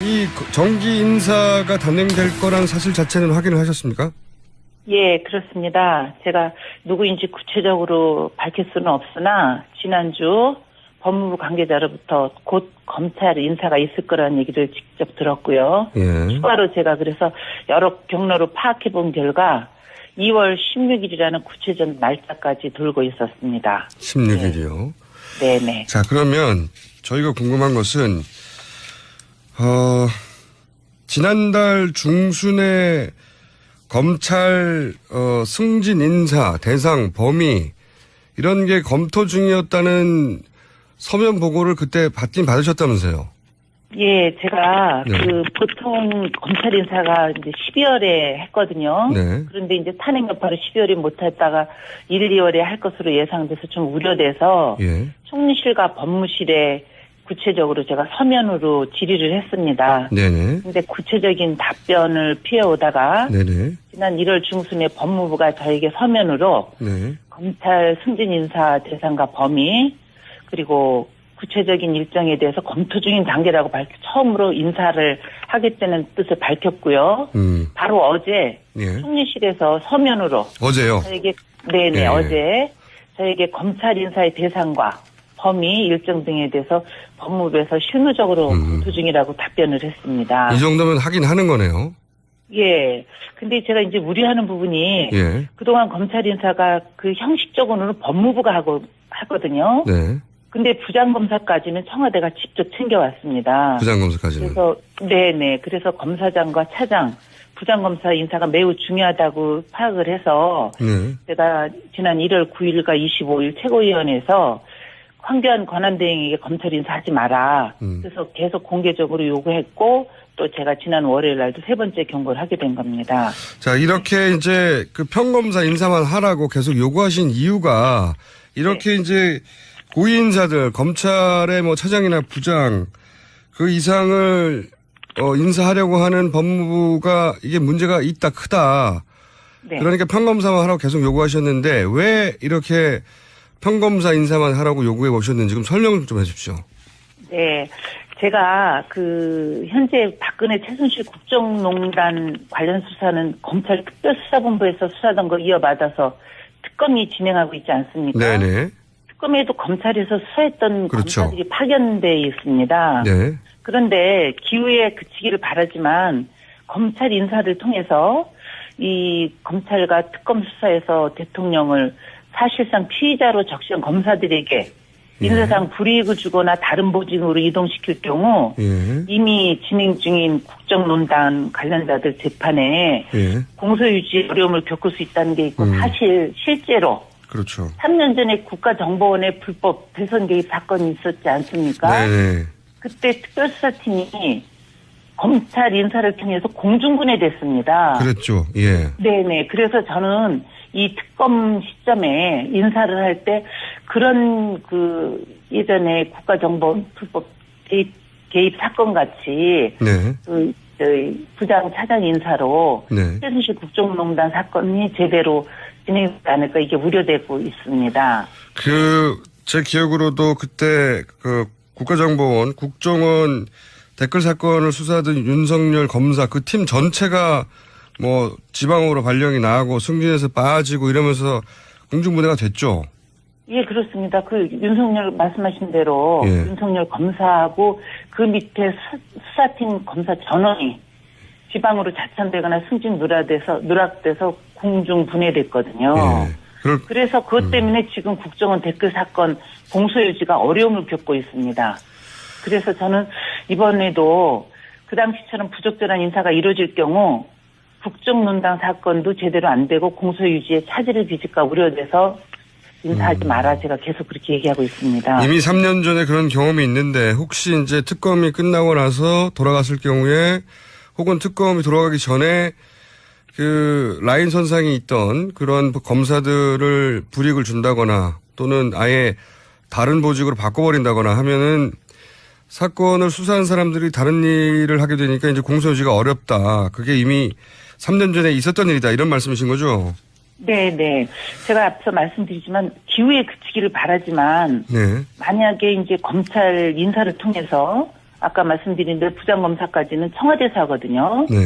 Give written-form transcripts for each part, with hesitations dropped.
이 정기 인사가 단행될 거란 사실 자체는 확인을 하셨습니까? 예, 그렇습니다. 제가 누구인지 구체적으로 밝힐 수는 없으나 지난주 법무부 관계자로부터 곧 검찰 인사가 있을 거라는 얘기를 직접 들었고요. 예. 추가로 제가 그래서 여러 경로로 파악해 본 결과 2월 16일이라는 구체적 날짜까지 돌고 있었습니다. 16일이요. 네. 네네. 자, 그러면 저희가 궁금한 것은 지난달 중순에 검찰 승진 인사 대상 범위 이런 게 검토 중이었다는 서면 보고를 그때 받으셨다면서요? 예, 제가 네. 보통 검찰 인사가 이제 12월에 했거든요. 네. 그런데 이제 탄핵 여파로 12월에 못했다가 1, 2월에 할 것으로 예상돼서 좀 우려돼서 예. 총리실과 법무실에 구체적으로 제가 서면으로 질의를 했습니다. 네네. 근데 구체적인 답변을 피해오다가 네네. 지난 1월 중순에 법무부가 저에게 서면으로 네. 검찰 승진 인사 대상과 범위 그리고 구체적인 일정에 대해서 검토 중인 단계라고 처음으로 인사를 하겠다는 뜻을 밝혔고요. 바로 어제 예. 총리실에서 서면으로 어제요? 저에게 네네 예. 어제 저에게 검찰 인사의 대상과 범위 일정 등에 대해서 법무부에서 실무적으로 검토 중이라고 답변을 했습니다. 이 정도면 하긴 하는 거네요. 예. 근데 제가 이제 우려하는 부분이 예. 그동안 검찰 인사가 형식적으로는 법무부가 하거든요. 네. 근데 부장검사까지는 청와대가 직접 챙겨왔습니다. 부장검사까지는. 그래서 네네. 그래서 검사장과 차장, 부장검사 인사가 매우 중요하다고 파악을 해서 네. 제가 지난 1월 9일과 25일 최고위원회에서 황교안 권한대행에게 검찰 인사하지 마라. 그래서 계속 공개적으로 요구했고 또 제가 지난 월요일 날도 세 번째 경고를 하게 된 겁니다. 자, 이렇게 이제 그 평검사 인사만 하라고 계속 요구하신 이유가 이렇게 네. 이제 고위 인사들 검찰의 뭐 차장이나 부장 그 이상을 인사하려고 하는 법무부가 이게 문제가 있다 크다. 네. 그러니까 평검사만 하라고 계속 요구하셨는데 왜 이렇게 평검사 인사만 하라고 요구해 오셨는지 좀 설명 좀 해주십시오. 네. 제가 현재 박근혜 최순실 국정농단 관련 수사는 검찰 특별수사본부에서 수사던 거 이어받아서 특검이 진행하고 있지 않습니까? 네네. 특검에도 검찰에서 수사했던 그렇죠. 검사들이 파견돼 있습니다. 네. 그런데 기후에 그치기를 바라지만 검찰 인사를 통해서 이 검찰과 특검 수사에서 대통령을 사실상 피의자로 적시한 검사들에게 인사상 불이익을 주거나 다른 보직으로 이동시킬 경우 예. 이미 진행 중인 국정농단 관련자들 재판에 예. 공소유지 어려움을 겪을 수 있다는 게 있고 사실 실제로 그렇죠. 3년 전에 국가정보원의 불법 대선 개입 사건이 있었지 않습니까? 네네. 그때 특별수사팀이 검찰 인사를 통해서 공중분해됐습니다. 그랬죠. 예. 네네. 그래서 저는 이 특검 시점에 인사를 할 때 그런 예전에 국가정보원 불법 개입 사건 같이 네. 부장 차장 인사로 네. 최순실 국정농단 사건이 제대로 진행되지 않을까 이게 우려되고 있습니다. 제 기억으로도 그때 국가정보원, 국정원 댓글 사건을 수사하던 윤석열 검사 그 팀 전체가 뭐 지방으로 발령이 나고 승진해서 빠지고 이러면서 공중분해가 됐죠. 예, 그렇습니다. 윤석열 말씀하신 대로 예. 윤석열 검사하고 그 밑에 수사팀 검사 전원이 지방으로 자천되거나 승진 누락돼서 공중 분해됐거든요. 예. 그래서 그것 때문에 지금 국정원 댓글 사건 공소유지가 어려움을 겪고 있습니다. 그래서 저는 이번에도 그 당시처럼 부적절한 인사가 이루어질 경우 국정농단 사건도 제대로 안 되고 공소유지에 차질을 빚을까 우려돼서 인사하지 마라 제가 계속 그렇게 얘기하고 있습니다. 이미 3년 전에 그런 경험이 있는데 혹시 이제 특검이 끝나고 나서 돌아갔을 경우에 혹은 특검이 돌아가기 전에 라인 선상에 있던 그런 검사들을 불이익을 준다거나 또는 아예 다른 보직으로 바꿔버린다거나 하면은 사건을 수사한 사람들이 다른 일을 하게 되니까 이제 공소유지가 어렵다. 그게 이미 3년 전에 있었던 일이다. 이런 말씀이신 거죠? 네. 제가 앞서 말씀드리지만 기후에 그치기를 바라지만 네. 만약에 이제 검찰 인사를 통해서 아까 말씀드린 대로 부장검사까지는 청와대에서 하거든요. 네.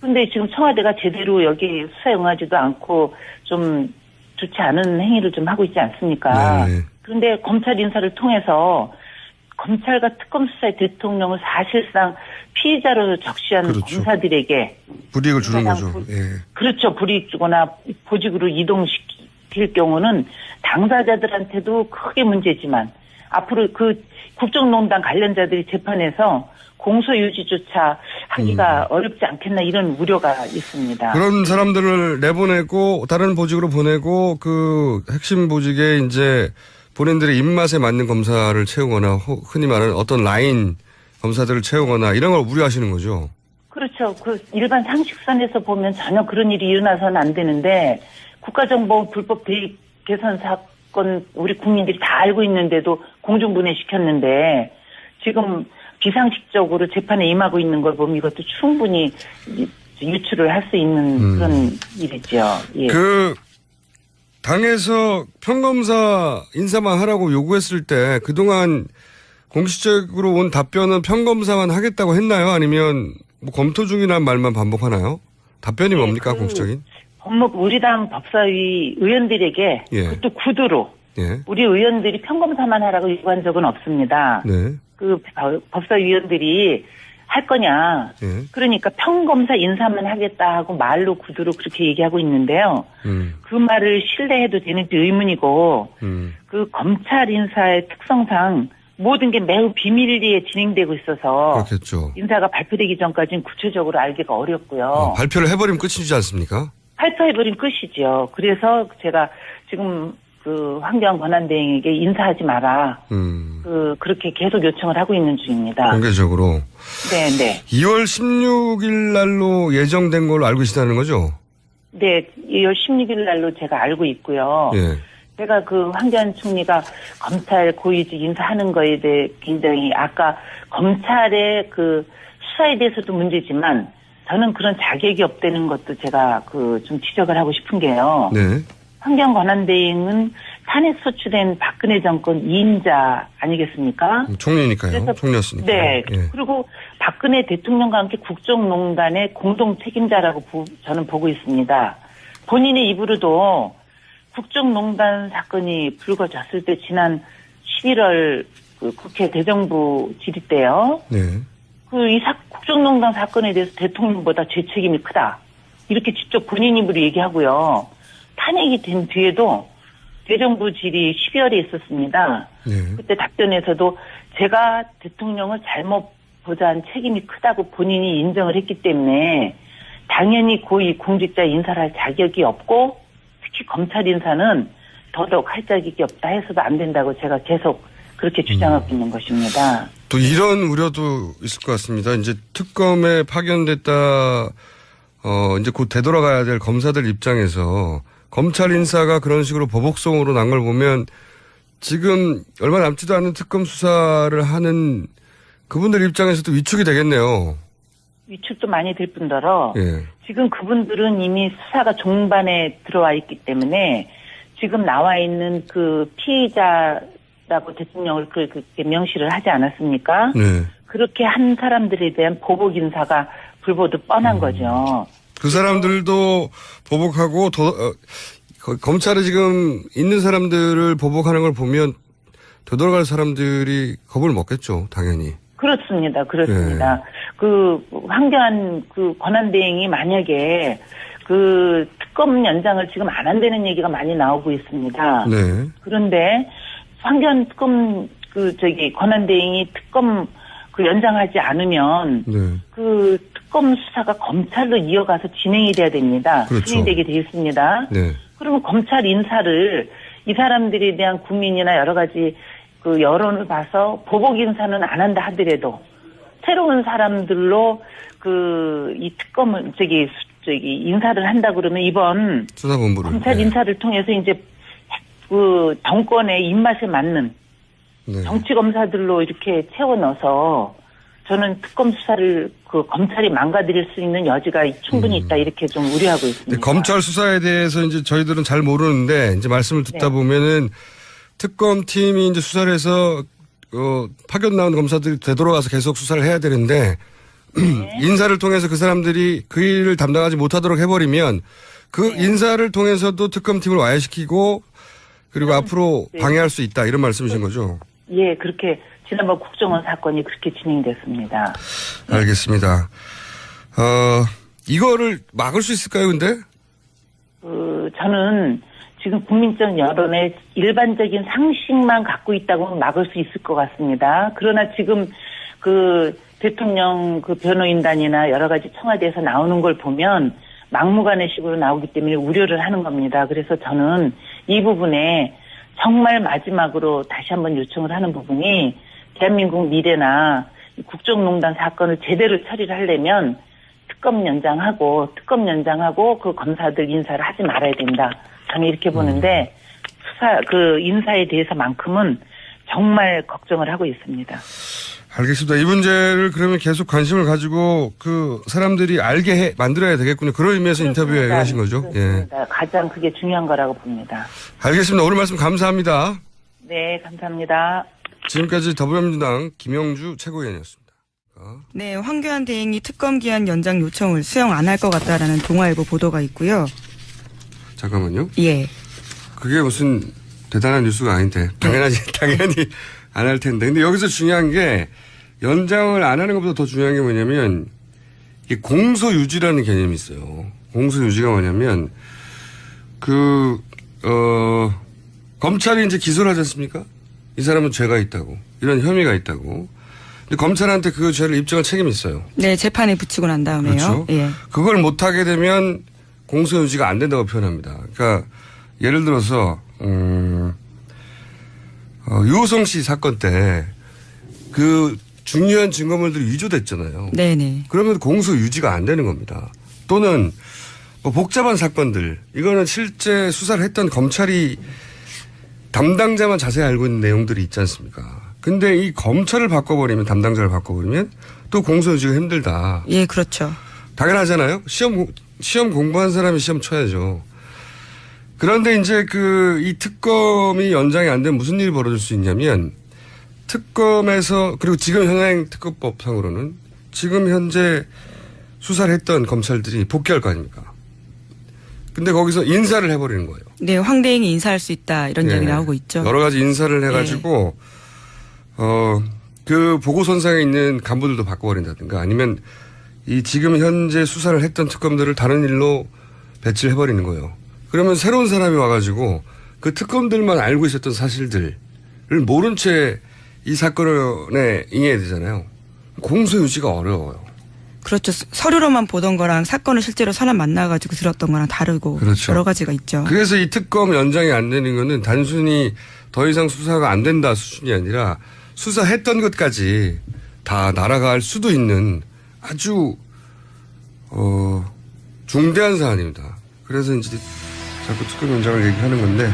근데 지금 청와대가 제대로 여기 수사에 응하지도 않고 좀 좋지 않은 행위를 좀 하고 있지 않습니까? 네. 그런데 검찰 인사를 통해서 검찰과 특검 수사의 대통령을 사실상 피의자로 적시한 그렇죠. 검사들에게 불이익을 주는 가장 거죠. 예. 그렇죠. 불이익 주거나 보직으로 이동시킬 경우는 당사자들한테도 크게 문제지만 앞으로 그 국정농단 관련자들이 재판에서 공소유지조차 하기가 어렵지 않겠나 이런 우려가 있습니다. 그런 사람들을 내보내고 다른 보직으로 보내고 그 핵심 보직에 이제 본인들의 입맛에 맞는 검사를 채우거나 흔히 말하는 어떤 라인 검사들을 채우거나 이런 걸 우려하시는 거죠. 그렇죠. 그 일반 상식선에서 보면 전혀 그런 일이 일어나서는 안 되는데 국가정보 불법 대입 개선 사건 우리 국민들이 다 알고 있는데도 공중분해시켰는데 지금 비상식적으로 재판에 임하고 있는 걸 보면 이것도 충분히 유출을 할 수 있는 그런 일이죠. 예. 그 당에서 평검사 인사만 하라고 요구했을 때 그동안 공식적으로 온 답변은 평검사만 하겠다고 했나요? 아니면 뭐 검토 중이라는 말만 반복하나요? 답변이 뭡니까 공식적인? 우리 당 법사위 의원들에게 예. 그것도 구두로 예. 우리 의원들이 평검사만 하라고 요구한 적은 없습니다. 네. 그 법사위 의원들이 할 거냐. 예. 그러니까 평검사 인사만 하겠다 하고 말로 구두로 그렇게 얘기하고 있는데요. 그 말을 신뢰해도 되는지 의문이고 그 검찰 인사의 특성상 모든 게 매우 비밀리에 진행되고 있어서 그렇겠죠. 인사가 발표되기 전까지는 구체적으로 알기가 어렵고요. 발표를 해버리면 끝이지 않습니까? 발표해버린 끝이죠. 그래서 제가 지금 그 황교안 권한대행에게 인사하지 마라. 그렇게 계속 요청을 하고 있는 중입니다. 공개적으로. 네네. 2월 16일 날로 예정된 걸로 알고 계시다는 거죠? 네, 2월 16일 날로 제가 알고 있고요. 예. 제가 그 황교안 총리가 검찰 고위직 인사하는 거에 대해 굉장히 아까 검찰의 그 수사에 대해서도 문제지만 저는 그런 자격이 없다는 것도 제가 그 좀 지적을 하고 싶은 게요. 네. 황교안 권한대행은 탄핵 소추된 박근혜 정권 2인자 아니겠습니까? 총리니까요. 그래서 총리였으니까. 네. 예. 그리고 박근혜 대통령과 함께 국정농단의 공동 책임자라고 저는 보고 있습니다. 본인의 입으로도 국정농단 사건이 불거졌을 때 지난 11월 그 국회 대정부 질의 때요. 네. 국정농단 사건에 대해서 대통령보다 제 책임이 크다. 이렇게 직접 본인 입으로 얘기하고요. 탄핵이 된 뒤에도 대정부 질의 12월에 있었습니다. 네. 그때 답변에서도 제가 대통령을 잘못 보좌한 책임이 크다고 본인이 인정을 했기 때문에 당연히 고위 공직자 인사를 할 자격이 없고 특히 검찰 인사는 더더욱 할 자격이 없다 해서도 안 된다고 제가 계속 그렇게 주장하고 있는 것입니다. 또 이런 우려도 있을 것 같습니다. 이제 특검에 파견됐다, 이제 곧 되돌아가야 될 검사들 입장에서 검찰 인사가 그런 식으로 보복성으로 난 걸 보면 지금 얼마 남지도 않은 특검 수사를 하는 그분들 입장에서도 위축이 되겠네요. 위축도 많이 될 뿐더러 예. 지금 그분들은 이미 수사가 종반에 들어와 있기 때문에 지금 나와 있는 그 피의자라고 대통령을 그렇게 명시를 하지 않았습니까? 네. 그렇게 한 사람들에 대한 보복 인사가 불보듯 뻔한 거죠. 그 사람들도 보복하고 검찰에 지금 있는 사람들을 보복하는 걸 보면 되돌아갈 사람들이 겁을 먹겠죠, 당연히. 그렇습니다. 그렇습니다. 그 황교안 그 권한대행이 만약에 그 특검 연장을 지금 안 한다는 얘기가 많이 나오고 있습니다. 네. 그런데 황교안 특검 권한대행이 특검 그 연장하지 않으면 네. 그 특검 수사가 검찰로 이어가서 진행이 돼야 됩니다. 그렇죠. 진행되게 되어 있습니다. 네. 그러면 검찰 인사를 이 사람들에 대한 국민이나 여러 가지 그 여론을 봐서 보복 인사는 안 한다 하더라도 새로운 사람들로 그 이 특검을 인사를 한다 그러면 이번 수사본부를. 검찰 네. 인사를 통해서 이제 그 정권의 입맛에 맞는 네. 정치 검사들로 이렇게 채워 넣어서 저는 특검 수사를 그 검찰이 망가뜨릴 수 있는 여지가 충분히 있다 이렇게 좀 우려하고 있습니다. 네, 검찰 수사에 대해서 이제 저희들은 잘 모르는데 이제 말씀을 듣다 네. 보면은 특검팀이 이제 수사를 해서 파견 나온 검사들이 되돌아가서 계속 수사를 해야 되는데 인사를 통해서 그 사람들이 그 일을 담당하지 못하도록 해버리면 그 인사를 통해서도 특검팀을 와해시키고 그리고 앞으로 방해할 수 있다 이런 말씀이신 거죠? 예, 그렇게 지난번 국정원 사건이 그렇게 진행됐습니다. 알겠습니다. 이거를 막을 수 있을까요, 근데? 저는 지금 국민적 여론의 일반적인 상식만 갖고 있다고 막을 수 있을 것 같습니다. 그러나 지금 그 대통령 그 변호인단이나 여러 가지 청와대에서 나오는 걸 보면 막무가내식으로 나오기 때문에 우려를 하는 겁니다. 그래서 저는 이 부분에 정말 마지막으로 다시 한번 요청을 하는 부분이 대한민국 미래나 국정농단 사건을 제대로 처리를 하려면 특검 연장하고 그 검사들 인사를 하지 말아야 된다. 저는 이렇게 보는데 그 인사에 대해서만큼은 정말 걱정을 하고 있습니다. 알겠습니다. 이 문제를 그러면 계속 관심을 가지고 그 사람들이 알게 만들어야 되겠군요. 그런 의미에서 인터뷰에 응하신 거죠? 예. 가장 그게 중요한 거라고 봅니다. 알겠습니다. 오늘 말씀 감사합니다. 네, 감사합니다. 지금까지 더불어민주당 김영주 최고위원이었습니다. 네, 황교안 대행이 특검 기한 연장 요청을 수용 안 할 것 같다라는 동아일보 보도가 있고요. 잠깐만요. 예. 그게 무슨 대단한 뉴스가 아닌데 당연히 안 할 텐데. 근데 여기서 중요한 게 연장을 안 하는 것보다 더 중요한 게 뭐냐면 이 공소유지라는 개념이 있어요. 공소유지가 뭐냐면 검찰이 이제 기소를 하지 않습니까? 이 사람은 죄가 있다고. 이런 혐의가 있다고. 근데 검찰한테 그 죄를 입증할 책임이 있어요. 네, 재판에 붙이고 난 다음에요. 그렇죠. 예. 그걸 못하게 되면 공소유지가 안 된다고 표현합니다. 그러니까 예를 들어서 유호성 씨 사건 때 그 중요한 증거물들이 위조됐잖아요. 네네. 그러면 공소유지가 안 되는 겁니다. 또는 뭐 복잡한 사건들 이거는 실제 수사를 했던 검찰이 담당자만 자세히 알고 있는 내용들이 있지 않습니까? 근데 이 검찰을 바꿔버리면 담당자를 바꿔버리면 또 공소유지가 힘들다. 예, 그렇죠. 당연하잖아요. 시험 공부한 사람이 시험 쳐야죠. 그런데 이제 이 특검이 연장이 안 되면 무슨 일이 벌어질 수 있냐면 특검에서 그리고 지금 현행 특검법상으로는 지금 현재 수사를 했던 검찰들이 복귀할 거 아닙니까? 근데 거기서 인사를 해버리는 거예요. 네, 황 대행이 인사할 수 있다 이런 이야기 나오고 있죠. 여러 가지 인사를 해가지고 그 보고선상에 있는 간부들도 바꿔버린다든가 아니면 이 지금 현재 수사를 했던 특검들을 다른 일로 배치를 해버리는 거예요. 그러면 새로운 사람이 와가지고 그 특검들만 알고 있었던 사실들을 모른 채 이 사건에 응해야 되잖아요. 공소유지가 어려워요. 그렇죠. 서류로만 보던 거랑 사건을 실제로 사람 만나가지고 들었던 거랑 다르고 그렇죠. 여러 가지가 있죠. 그래서 이 특검 연장이 안 되는 거는 단순히 더 이상 수사가 안 된다 수준이 아니라 수사했던 것까지 다 날아갈 수도 있는 아주 중대한 사안입니다. 그래서 이제 자꾸 특검 연장을 얘기하는 건데